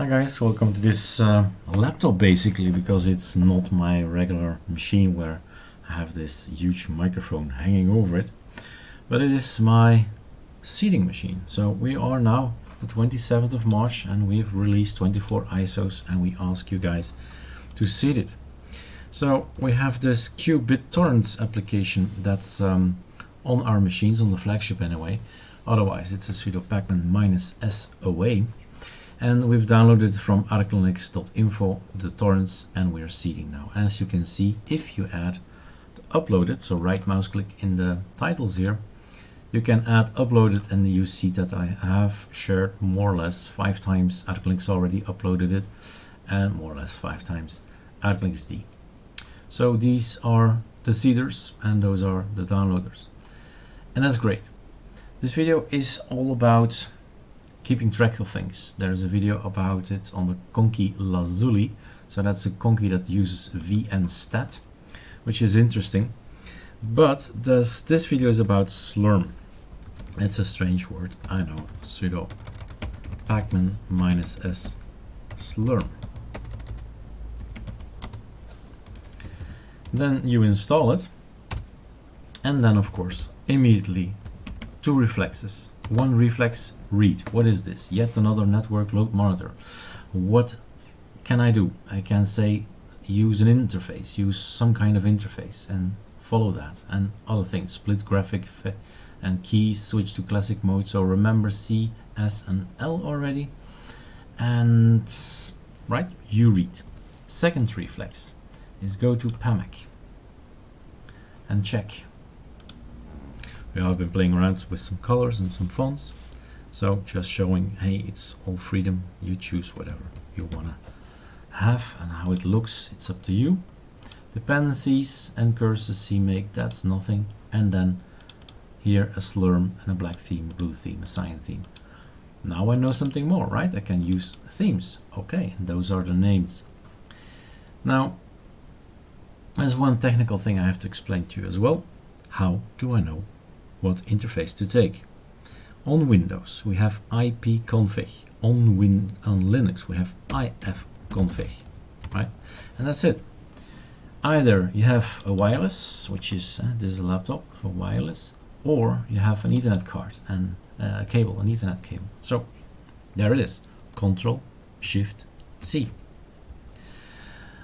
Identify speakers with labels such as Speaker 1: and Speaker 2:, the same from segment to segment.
Speaker 1: Hi guys, welcome to this laptop basically, because it's not my regular machine where I have this huge microphone hanging over it, but it is my seeding machine. So we are now the 27th of March and we've released 24 ISOs and we ask you guys to seed it. So we have this qBittorrent application that's on our machines, on the flagship anyway. Otherwise it's a sudo pacman -s away. And we've downloaded from ArcoLinux.info the torrents and we're seeding now. As you can see, if you add uploaded, so right mouse click in the titles here, you can add uploaded and you see that I have shared more or less 5 times ArcoLinux already uploaded it and more or less 5 times ArcoLinux-D. So these are the seeders and those are the downloaders. And that's great. This video is all about keeping track of things. There's a video about it on the Conky Lazuli. So that's a Conky that uses vnstat, which is interesting. But this video is about slurm. It's a strange word, I know. Sudo pacman -s slurm. Then you install it. And then of course, immediately 2 reflexes. One reflex, read. What is this? Yet another network load monitor. What can I do? I can say use an interface, use some kind of interface and follow that, and other things. Split graphic and keys, switch to classic mode. So remember C, S and L already. And right, you read. Second reflex is go to PAMAC and check. I've been playing around with some colors and some fonts, so just showing, hey, it's all freedom, you choose whatever you want to have, and how it looks, it's up to you. Dependencies and cursors, CMake, that's nothing, and then here a slurm and a black theme, blue theme, a cyan theme. Now I know something more, right? I can use themes. Okay, and those are the names. Now there's one technical thing I have to explain to you as well. How do I know what interface to take? On Windows we have ipconfig, on Linux we have ifconfig, right? And that's it. Either you have a wireless, which is this is a laptop, so wireless, or you have an Ethernet card and a cable, an Ethernet cable. So there it is, Ctrl-Shift-C,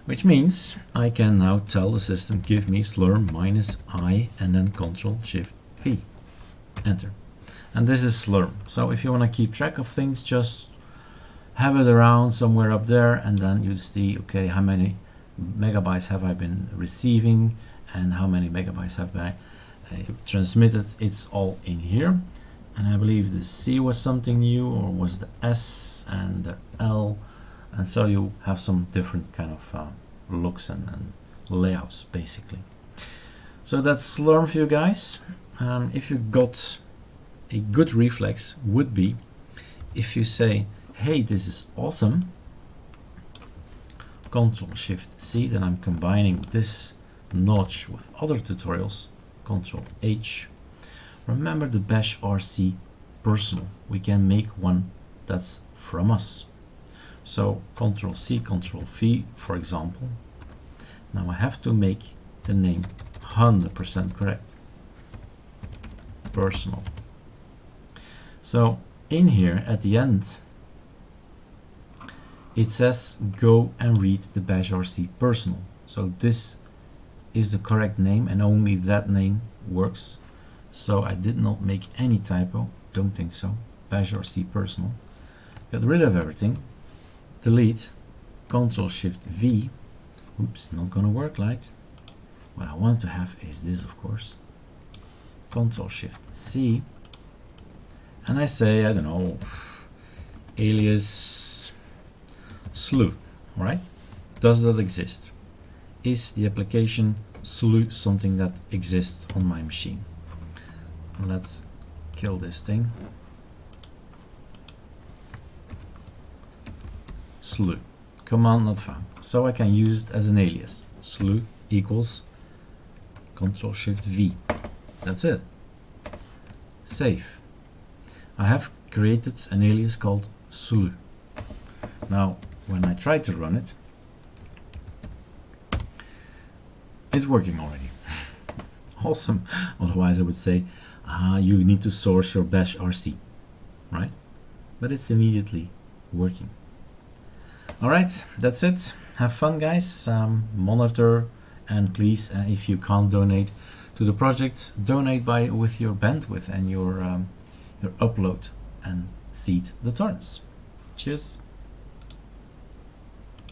Speaker 1: which means I can now tell the system, give me slurm -I and then Ctrl-Shift-V, enter. And this is slurm. So if you want to keep track of things, just have it around somewhere up there and then you see, okay, how many megabytes have I been receiving and how many megabytes have I transmitted. It's all in here. And I believe the C was something new, or was the S and the L, and so you have some different kind of looks and layouts basically. So that's slurm for you guys. If you got a good reflex would be if you say, hey, this is awesome, Ctrl-Shift-C, then I'm combining this notch with other tutorials, Ctrl-H. Remember the bash rc personal, we can make one that's from us. So Ctrl-C, Ctrl-V, for example. Now I have to make the name 100% correct. Personal. So in here at the end it says go and read the bash rc personal. So this is the correct name and only that name works. So I did not make any typo, don't think so. Bash rc personal. Get rid of everything. Delete, Ctrl-Shift-V. Oops, not gonna work like. What I want to have is this, of course. Ctrl-Shift-C. And I say, I don't know, alias slu, right? Does that exist? Is the application slu something that exists on my machine? Let's kill this thing. Slu, command not found. So I can use it as an alias. Slu equals Ctrl-Shift-V. That's it. Save. I have created an alias called slu. Now, when I try to run it, it's working already. Awesome. Otherwise, I would say you need to source your bash RC, right? But it's immediately working. All right, that's it. Have fun, guys. Monitor, and please, if you can't donate to the project, donate with your bandwidth and your upload, and seed the torrents. Cheers.